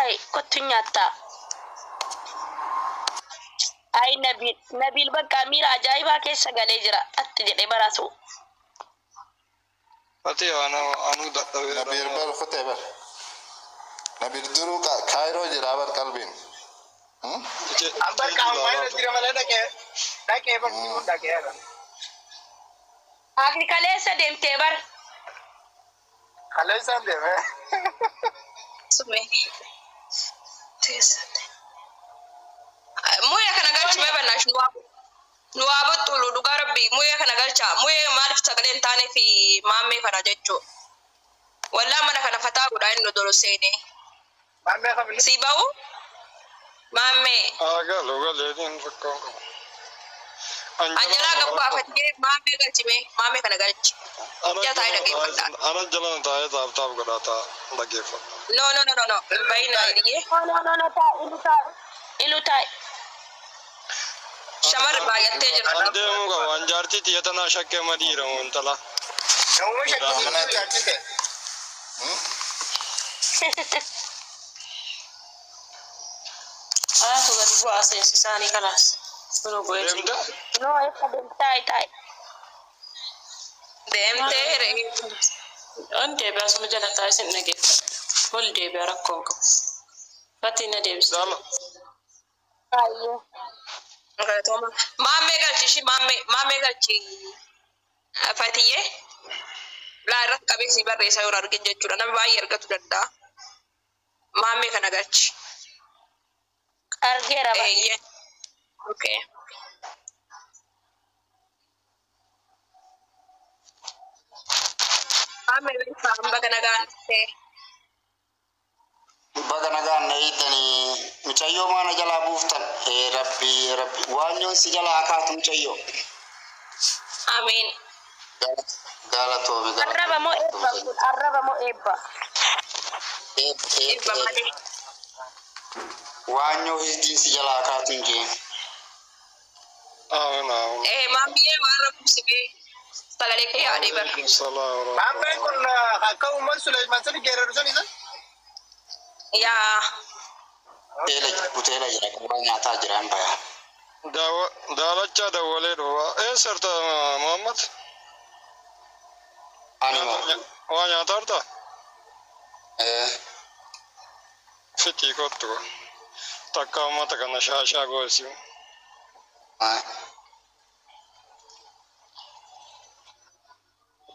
تاي كتنياتا أي نبيل بقى أمير عجائبها كيس جالجرا أتجري براسو أتي أنا نبيل بر ختبر نبيل درو كايرو جرابر قلبين أمبر كامل تجري ماله ده كه بس ده كه أكيد كلاسة دم تبر خلاص ده سمي مويا كنا قالش ما بناش نواب تولو دقاربي مويا كنا قالش مويا ما عرفت تقولين تاني في مامي كنا جتشو ولا ما كنا فتاة ولا إنه دروسيني مامي خبيث سيباو مامي قالوا لين فكوا أنجلا قبوا فتية مامي قالش مامي كنا قالش يا تاي لقي فتا أنا جلنا تاي تاب قراتا لقي فتا no بين أيديه no إلو تاي شمر باية تجرب عندي موكا وانجارتي تيتنا شكل مديرة وانتلا يوم شكل تقول أساسي ساني خلاص no تاي دم تيري أنت بس مجال تاي سنجيب كل دي بيركوك فاتينا دي بس أيوه مامي قالتي مامي قالتي فاتية لا ركبي سيبر ريسا ورا ركين جتشورا أنا باير كتودا مامي كنا قالتي أرجع ربا إيه أوكي مامي بيفهم بكنا قالتي بدنا قال نيتني متشيو ما نجلا بوفتن ربي وانيو سجلا أكاد متشيو آمين قال توبي الربا مو إبا إبا مالي وانيو هيدين سجلا أكاد مجين آمين إيه مامي وارا بوسبي سالك يا ديبر السلام مامي كنا كم من سليمان سني كيرو سني يا Utela jira kan nyata jiran baya. Dalacha da wale do sarta Muhammad Animo wa nyata arta fiti kotto takka mata kana shasha gosi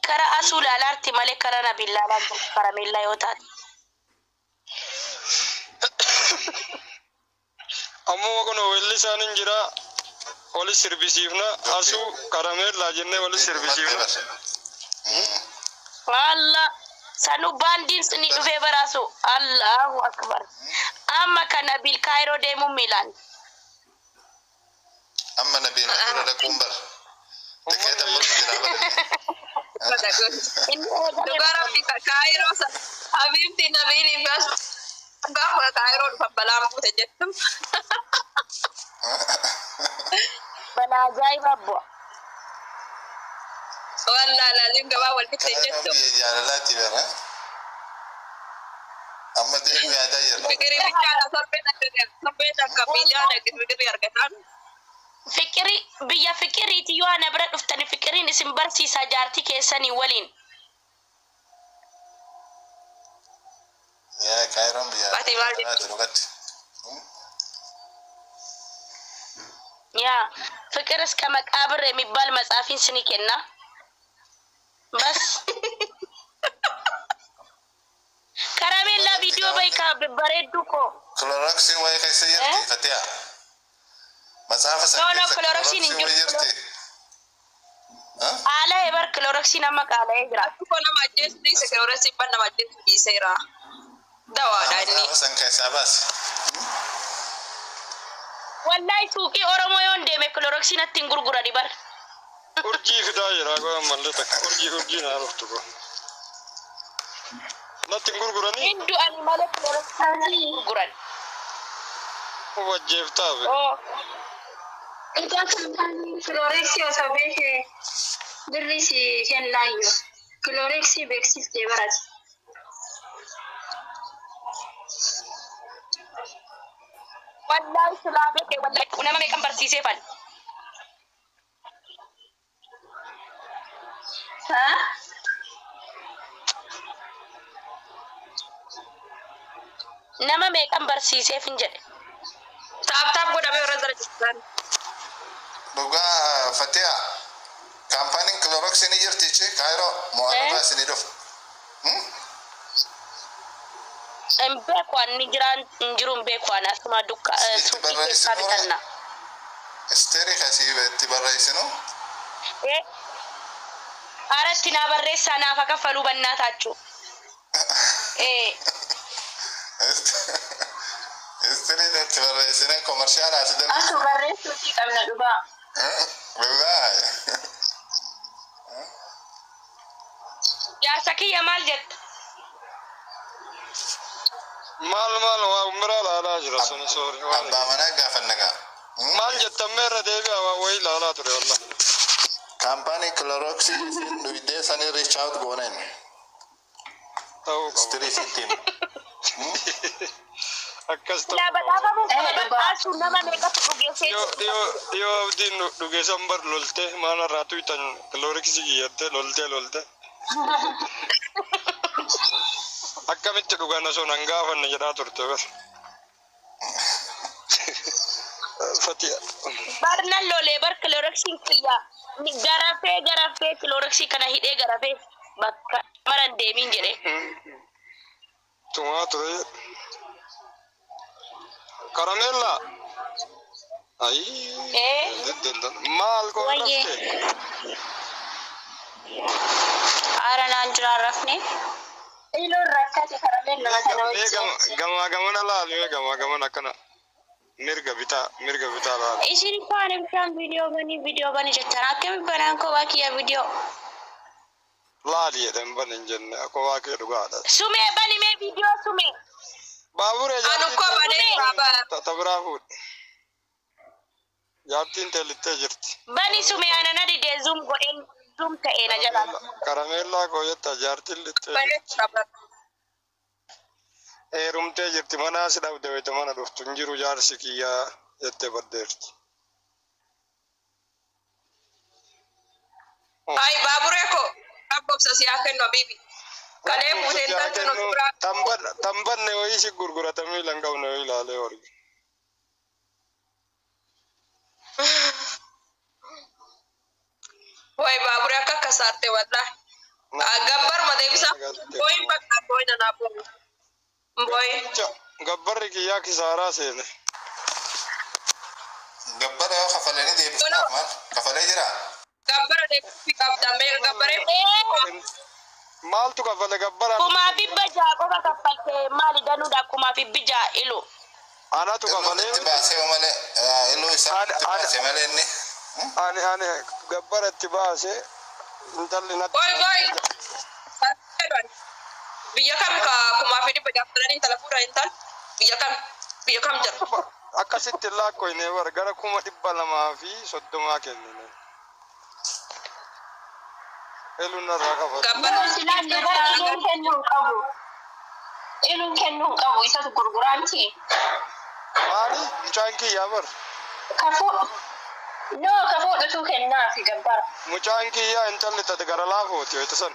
kara asula alarti male kara nabilla la kara milla yotat ammo kono welli sanin jira wali servicifna asu karamel la jenne wali servicifna walla sanu bandin sini dufe barasu Allahu akbar amma kana bil Cairo de Milan amma nabi na da kumbar takeda mulkira dogara fi Cairo habibti nabini bas gawa Cairo fabalam mutajettum bala jai babbo walla lazim gawa wal mutajettum ya lalati bana amma dai me adayir fikri bicara sabeta kapilana fikri argatan fikri biya fikri ti yo ana bra duftani fikri ni simbarsi sajarti kesani walin ya kairon biya bati waldi ya fikir እስከ መቃብር የሚባል መጽሐፊን ስኒኬና بس كراميلا فيديو بايكا ببردوكو كلوروكسين واي كيسيرتي فتيا مسافه نو كلوروكسين انجرتي على يبر كلوروكسين اما قال يجرا كنا ما جيس دي كلوروكسين بنا ما جيس دي سيرا دوا داني سن كيساباس والله سوقي اورمو يون دي كلوروكسين تنغرغرا دي بر urji fida jira go malle tak urji na roftu go nothing gurgurani indu animal كلوروكسين gurguran wajefta be انت كان كلوركسي وسبيه دريسي كان لايو كلوركسي بيكسيس دي برات Wallahi sulaabe ke wallahi nama meeqan barsiisee fan. Nama meeqan barsiiseef hin jedhe. Taap godhamee irra jira jirtan. Dhugaa Fatiha. Kaampaaniin Clorox ni jirti Kaayiroo mo'annaa isinii dhufu. Beekwaan ni jiraan jiruun beekwaan asuma dukka suuqii keessaa bitanna. Isteerii kasii itti barreessinu. Aaratti naa barreessaa naaf akka faluu bannaa taachuu. Isteerii itti barreessine komershaala as darbu. Asu barreessuutii qabna dhugaa. Dhugaa. Jaarsa kiyya maal jetta? Mal waa umra laalaa jira suni soori. Abbaa manaa gaafannagaa. Maal jettan meerra deebi'a waa wayii laalaa ture wallah. Kaampaanii Clorox isin dhuydee sanii reach out gooneen. Ta'uu qabu. Isteerii sittiin. Akkas ta'uu Laa badhaafamuu qaba asu nama meeqatu dhugeessee dhiyoo abdiin dhugeessan bar lolte maana irraa tuytan Cloroxii kiyyatte lolte. Akkamitti dhugan osoo nan gaafanne jedhaa turte bar. Fatiha. barnan lolee bar Cloroxiin kiyya garafee Cloroxii kana hidhee garafee bakka maran deemiin jedhe. Tumaa ture. Karamella. Maal koo rafte? Aara naan jiraan rafne. Iloon rakkate karamella matana hojjete. Gamaa laal gamaa akkana. Mirga bitaa laal. Isin faana bishaan viidiyoo bani jettan akkami banaan kophaa kiyya viidiyoo. Laali jedhan ban hin jenne kophaa kee dhugaadha. Sumee bani mee viidiyoo sumee. Baaburee jaartiin tabiraa fuudhe. Jaartiin teellittee jirti. Bani sumee anana didee zoom ta'ee na jala. Karamellaa koo jetta jaartiin littee jirti. Heerumtee jirti manaa si dhabde wayita mana dhuftu hin jiru jaarsi kiyyaa jettee baddeerti. Ay baaburee koo rabbobsa si haa kennu habiibi. Kalee fuuteen taatu nu duraa. Tambanne wayii si gurguratamii lan qabne wayii ilaalee horge. Way baaburee akka kasaarte wallah. Gabbar matee bisa booyin bakka booyin anaa booyin. Booyin. Gabbarri kiyyaa kisaaraa seene. Gabbara yoo kafalanii deebisuudhaaf maal? Kafalee jira? Gabbara deebisuu qabda mee gabbaree. Maaltu kafale gabbara? Kumaa bibba jaa qofa kaffaltee maali danuudha kumaa bibbi jaa ilu. Anatu kafalee. Itti baasee malee iluu isaa itti baasee malee inni. Ani gabbara itti baasee intalli natti. Boy. Biyya kam ka kumaa fi dhibba jaafalanii intala fuudha intal biyya kam jira. Akkasitti laakko inni bara gara 230 kennine. Elu narraa kafa. Gabbara Silaan jabaa iluun kennuu qabu isatu gurguraanti. Maali? Mucaan kiyyaa bar. Kafuudhatu kennaa fi gabbara. Mucaan kiyyaa intalli tate gara laafooti wayita san.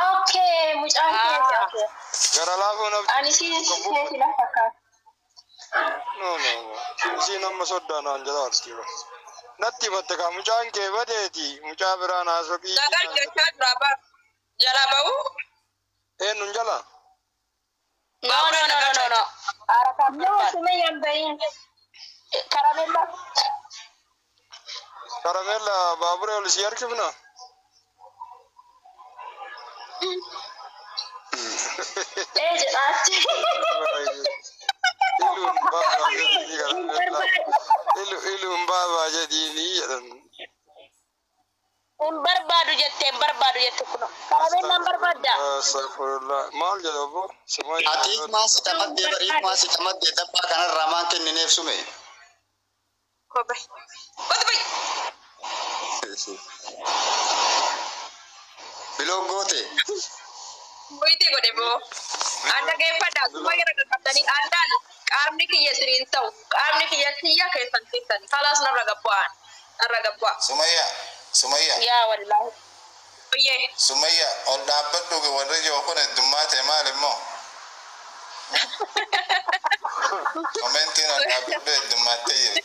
Okay, mucaan keessa. Gara laafoo nabdi. Ani si lafa fakkaata. No. Isiin amma soddaanaan jala artii bar. Natti himatte kaa mucaan kee badeeti. Mucaa biraan haasofii. Dagar jechaa duraaba jala bahu. Eenyuun jala? No. No, sumayyan bayin. Karamella. Karamella baaburee ol si harkifna. Jedhaatti. Iluun baabaa jedhiini jedhan. Hin barbaadu jette kuno. Karamellaan barbaadda. Astagfirullah. Maal jedha obbo? Ati maasi tamaddee barii maasi tamaddee dabbaa kanarraa maan kennineef sume. Kobe. Kobe. Biloon goote. Boyti godhe boo. Anda geeffadha. Kuma gara qaqqabdanii anda تاني خلاص نرقبوان نرقبوان سمية يا والله oye سمية ولا بدو ورجع وكون الدمات مال مو كومنتين ولا بدو الدمات تيجي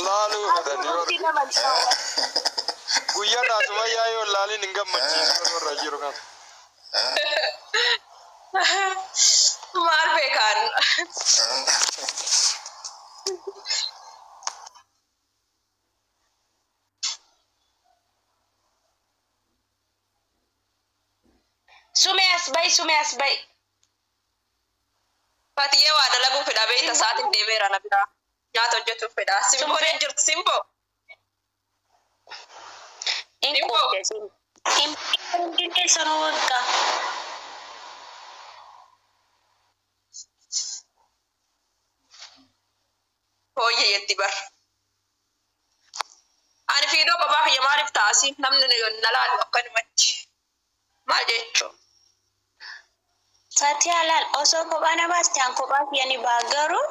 laaluu fedhan yoo Hindi naman siya. guyyaadhaa sumayyaa yoo laalin hin gammachiisu warra jiru kan. maal beekan Sume asbay. Fatiyee waa dalaguu fedha beeyta sa'aatiin deemeera na biraa nyaata hojjetuuf fedha simboon hin jirtu simbo Inko. Hindi sa nuwag ka. hooyye yetti bar ani fiidoo kophaa kiyya maaliif taasi namni na laalu akkanumatti maal jechuu Sati halal osoo kophaa namaas ta'an kophaa kiyyanii ba'a garuu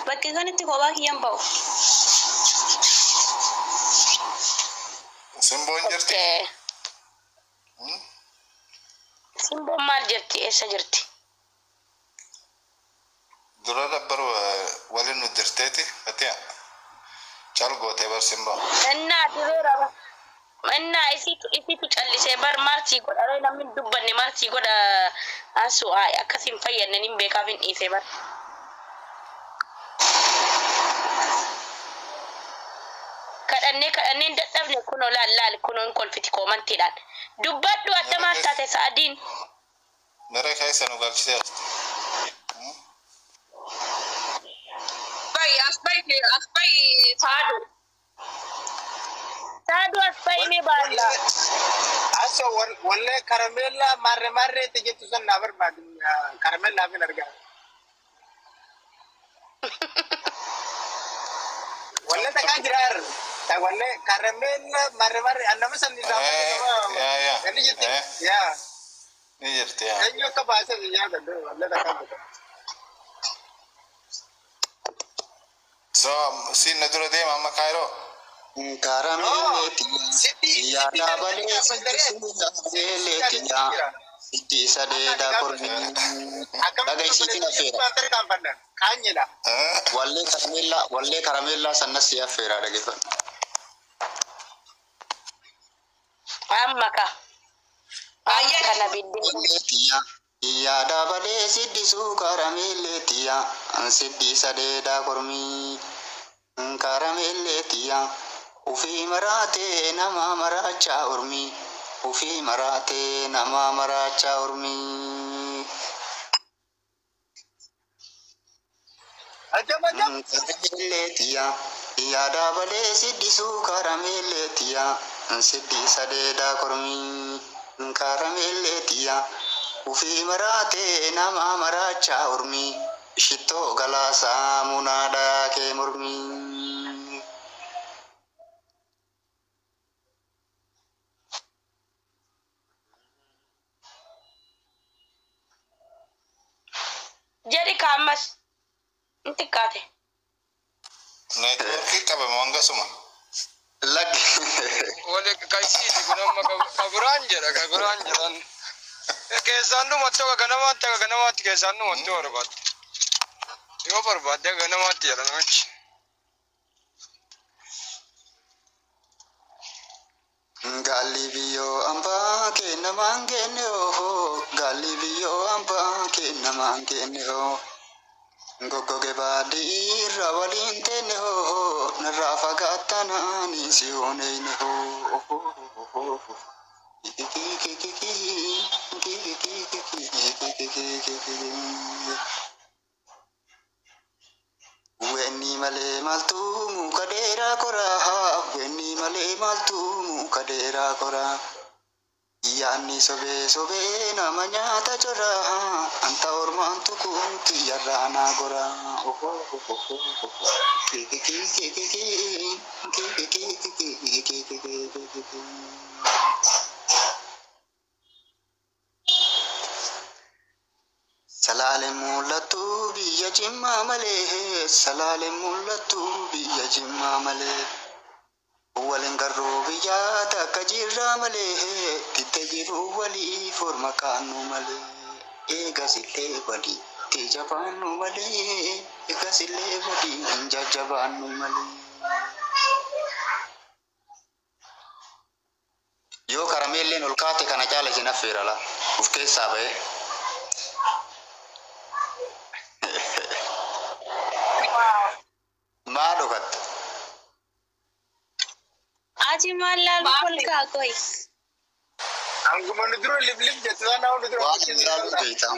bakki kanatti kophaa kiyyan ba'u. Simboon jirti. Simboon maal jirti? Eessa jirti? Dura dabbar waliin nu dirteeti atiya caal gootee bar simboo. Innaa direera ba. Innaa isitu callisee bar maaltii godha ree namni dubbanne maaltii godha asu akkasiin fayyadne nin beekaaf hin dhiisee bar. Kadhanneen dadhabne kunoo laal kunoo hin kolfiti koomantiidhaan. Dubbadhu adda maal taate sa'adiin. Mere keessa nu galchitee asbai saadu asbay ni baalla. Aso walle karamella marre tijetu san na barbaadu karamella fin arga walle ta kajirar ta walle karamella marre annama san ni sama ya ni jitti ya ni jirti ya ayyo ka ba sai ya da walle ta kajirar so sin na dura deema amma kaayiroo Karameleeti yaada balee sibiileetinya itti sadeeda kormi dhagaysiitiin affeera kaanyela wallee karamellaa sannas si affeera dhageeffadhu. Amma ka. Ayya kana bidde. Yaada balee siddisuu karameleetiya siddi sadeeda kormi karameleetiya. Ufi marate nama maracha urmi ufi marate nama maracha urmi karameleetiya yaada balee siddisu karameleetiya siddi sadeeda kormi karameleetiya ufi marate nama maracha urmi shitto galasa munada ke murmi Jadi kamas inti kate. networkii qabame wanga suma lagi wali kaisiiti kun amma kabiraan jedhan keessaan dhumatti akka ganamaatti keessaan dhumatti barbaadde yoo barbaadde ganamaatti jedha namichi. Galibio amba ke namangene oh galibio amba ke namangene oh gogoge badi rawalinte ne oh narafagatana ni sione ne oh Weni male maltu mukadera kora weni male maltu mukadera kora yani sobe namanya ta chora anta ormantu kunti yarana kora Salale mulatu biya jimma male, salale mulatu biya jimma male. Walingaru biya takajira male, titajiru wali forma kanu male. Ega sile wali tejabanu male, ega sile wali jajabanu male. Yo karamelle nulkate kana jala jina firala, ufke sabe. Madokat. Aji malal polka koi. Angku menudru lip jatuh na menudru. Wah, jago kita.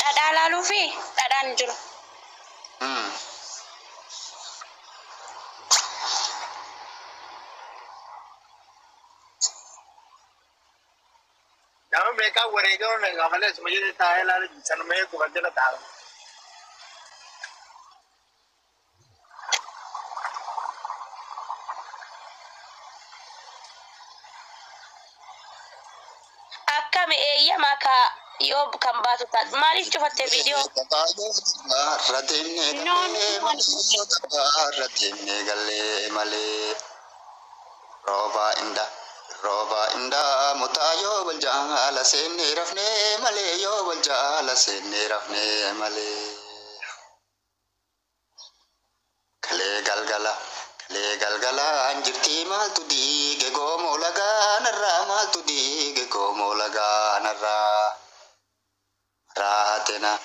Ada lalu fi, ada anjur. Jangan mereka warga orang nggak boleh semuanya tahu lah, jangan mereka kerja lah tahu. Akkam eeyya maka yoo kan baatu taat maaliif cufatte viidiyoo? Ratimne galle male. Roba inda mutayo waljala senne rafne male yo waljala senne rafne male. Kale galgala anjirti mal tudi ge gomo laga narra mal tudi ge gomo laga narra. Rahatena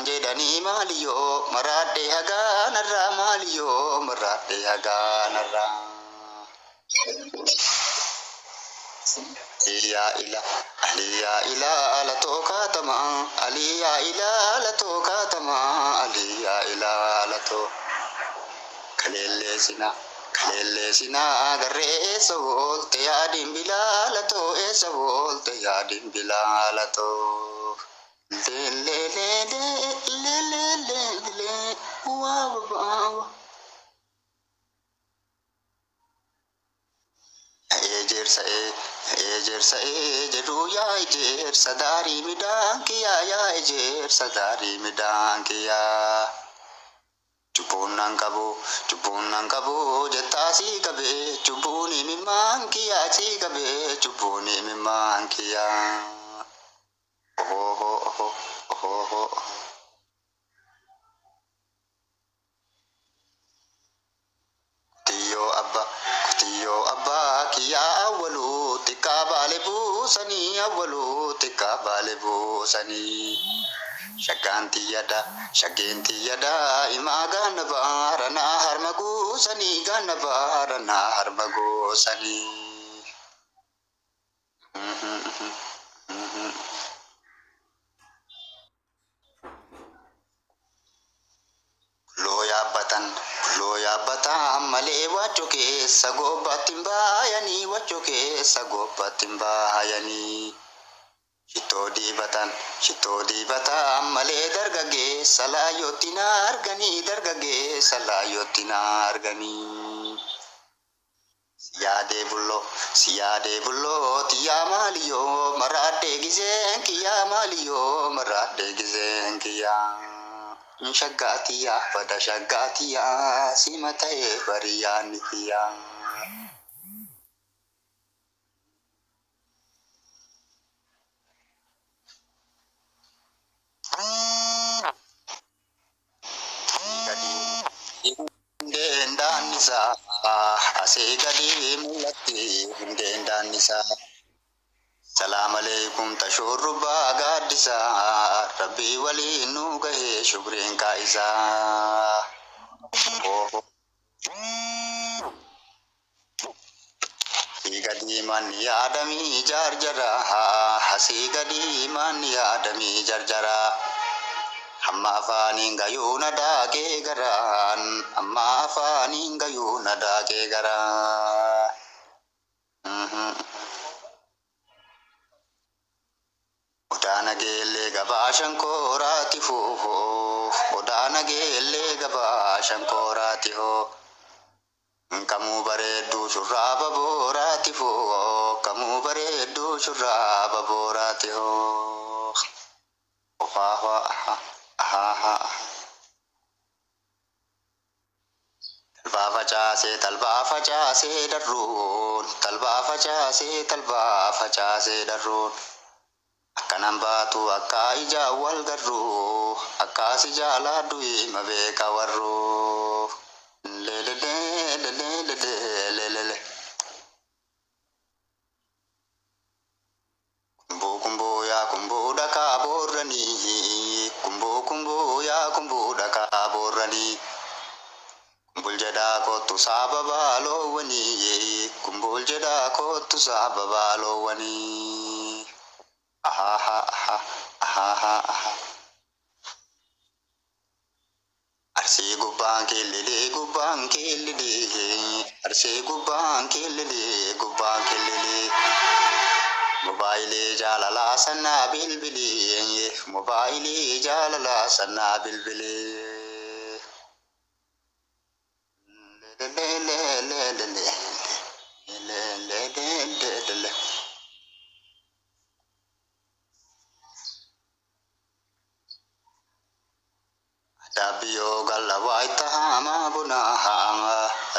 jedani maliyo marade haga narra maliyo marade haga narra. Aliya ila la toka tama aliya ila la toka tama aliya ila la to kalele sina garre sawol te yadim bilala to e sawol te yadim bilala to le wa Ejersa jeru ya ejersa dari midang kia ya ejersa dari midang kia. Cupunang kabu jetasi kabe cupuni mimang kia si kabe cupuni mimang kia. Oh. Tiyo abba kiya awalu tika bale busani shaganti yada imaga nabarana harmagusani ganabarana harmagusani. Loya batan male wachoke sago batimbayani wachoke sago batimbayani. Shito di batan male dargage salayotina argani. Siyade bullo tiya maliyo marade gizen kiya. Shagatiya pada shagatiya simatae bariyaniya. Dendanisa asegadi mulati dendanisa. Salam alaikum tashurruba gadisa Rabbi wali nugahe shukrin kaisa. Sigadi man yadami jarjara hasigadi man yadami jarjara. Amma faninga yuna dage garan Odana gele gabashan korati ho. Odana gele gabashan korati ho. Kamu bareedduu shurraaba booraati hoo kamu bareedduu shurraaba booraati hoo talbaa facaasee darruun akkanan baatu akka ijaa wal garruu akkaasi jaalaadhu hima beeka warruu lelelelelelelelele kumbuu yaa kumbuu dhakaa boorranii kumbuu yaa kumbuu dhakaa boorranii kumbul jedhaa kottu saaba baaloowwanii kumbul jedhaa kottu saaba baaloowwanii arsii gubbaan keellilee arsii gubbaan keellilee Mobile jalala sanna bilbili mobile jalala sanna bilbili Dabio galawaita hama buna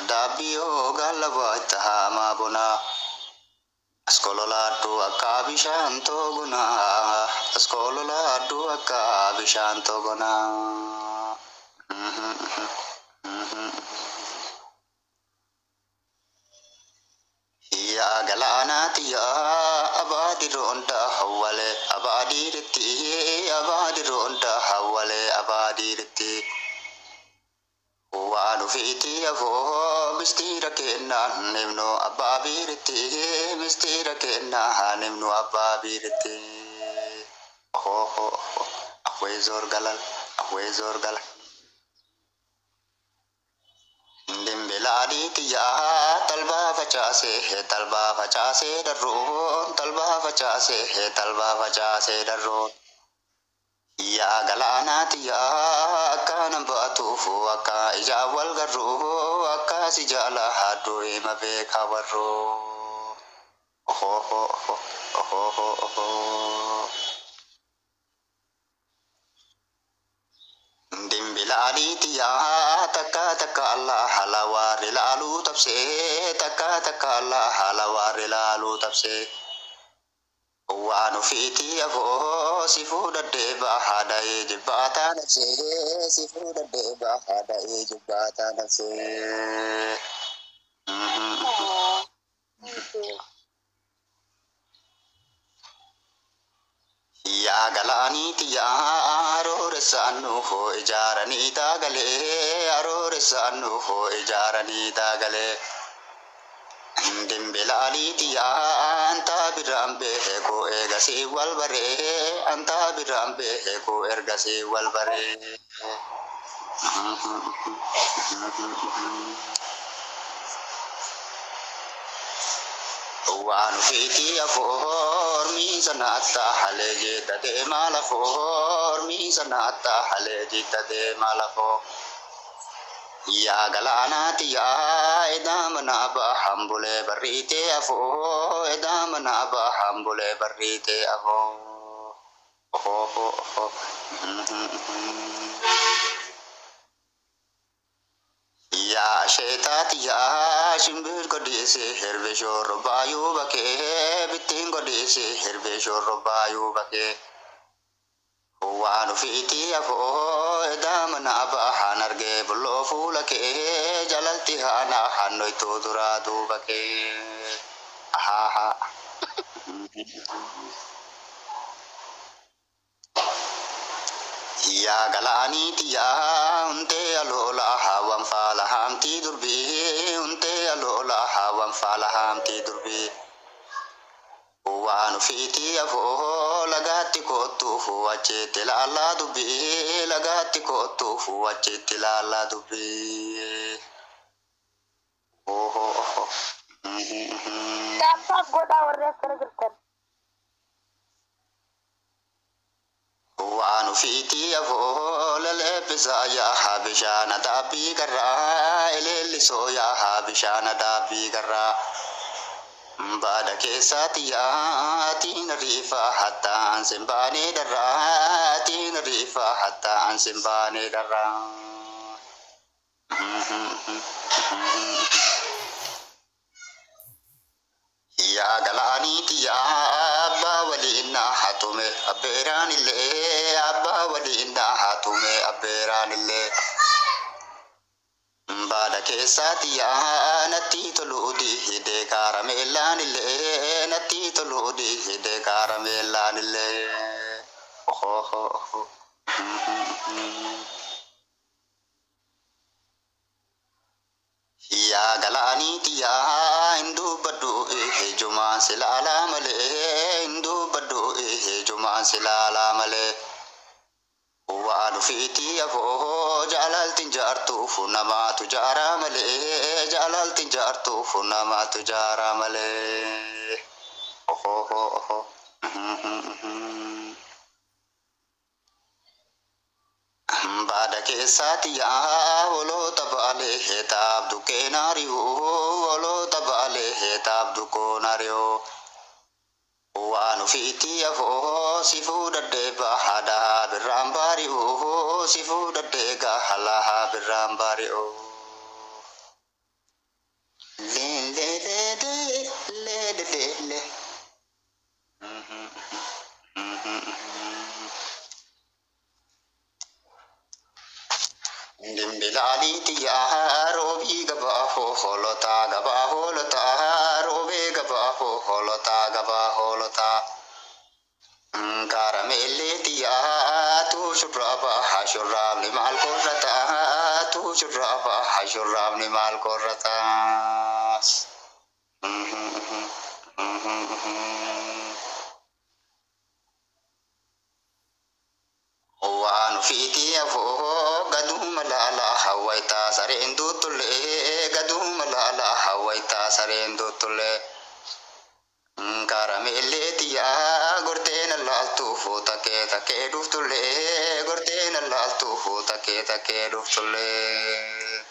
Dabio galawaita hama buna Askololadu akabishanto guna Askololadu akabishanto guna Ya galanati ya abadironda hawale abadironda hawale abadirti Wanu fiti avo mistira kenna nemno ababirti mistira kenna nemno ababirti ahwe zor galal Dimbeladi tiya talba facase darron Ya galanati ya kana batu aka ijawal garro aka sijala hadu imabe kawarro Dimbilali tiya taka Allah halawari lalu tapse taka Allah halawari lalu tapse Wanu fiti avo sifuda deba hadai jibata nafse sifuda deba hadai jibata nafse Ya galani tiya arore sanu ho ijarani dagale Dimbelali tiya anta birambe ko egasi walbare Wanu fiti afor mi sanata haleje tade malafo Ya galanati ya edamana ba hambule barite afo Ya shetati ya shimbir kodise herbe shoro bayu bake bitin kodise herbe shoro bayu bake Wanu fiti afo edamana ba hanarge bullo fulake jalalti hana hanoi to duradu bake Ya galani tiya unte alola hawan falahamti durbi Wanu fiti afo lagati kotu wachete lala dubi Dapat goda warna kerja. waan ufiitii afoo laleebbisaa yaa bishaana daabbii garraa eleellisoo yaa bishaana daabbii garraa baada keessaati yaatiin riifaa hattaan simbaanee darraa tiin riifaa hattaan simbaanee darraa. Yaa galaaniiti yaa abbaa waliin na hatume abbeeraan illee abbaa waliin na hatume abbeeraan illee. Baada keessaati yaa natti toluudi hidee kaarameellaan illee natti toluudi hidee kaarameellaan illee. Yaa galaaniiti yaa hindubbadhu hijumaan silaalaa malee hindubbadhu hijumaan silaalaa malee. Waan ufiitii afoo jaalaltiin jaartuuf namaatu jaaraa malee jaalaltiin jaartuuf namaatu jaaraa malee. Baada keessaati yaa holoota baalee heetaaf dukkeenaariyoo holoota baalee heetaaf dukkoonaariyoo. Waan ufiitii afoo si fuudhadhee bahaadhaa birraan baari'oo si fuudhadhee gahalaa birraan baari'oo. Dimbilaaliiti yaa roobii gabaafoo hoolotaa gabaa hoolotaa roobee gabaafoo hoolotaa gabaa hoolotaa. Kaarameelleeti yaa tuu shurraaba hashurraabni maal korrataa tuu shurraaba hashurraabni maal korrataa. Waan ufiitii afoo gaduu malaalaa hawwaytaa sareen duuttullee gaduu malaalaa hawwaytaa sareen duuttullee. Kaarameelleeti yaa gorteen allaaltuu fuuta kee dhuftullee gorteen allaaltuu fuuta kee dhuftullee.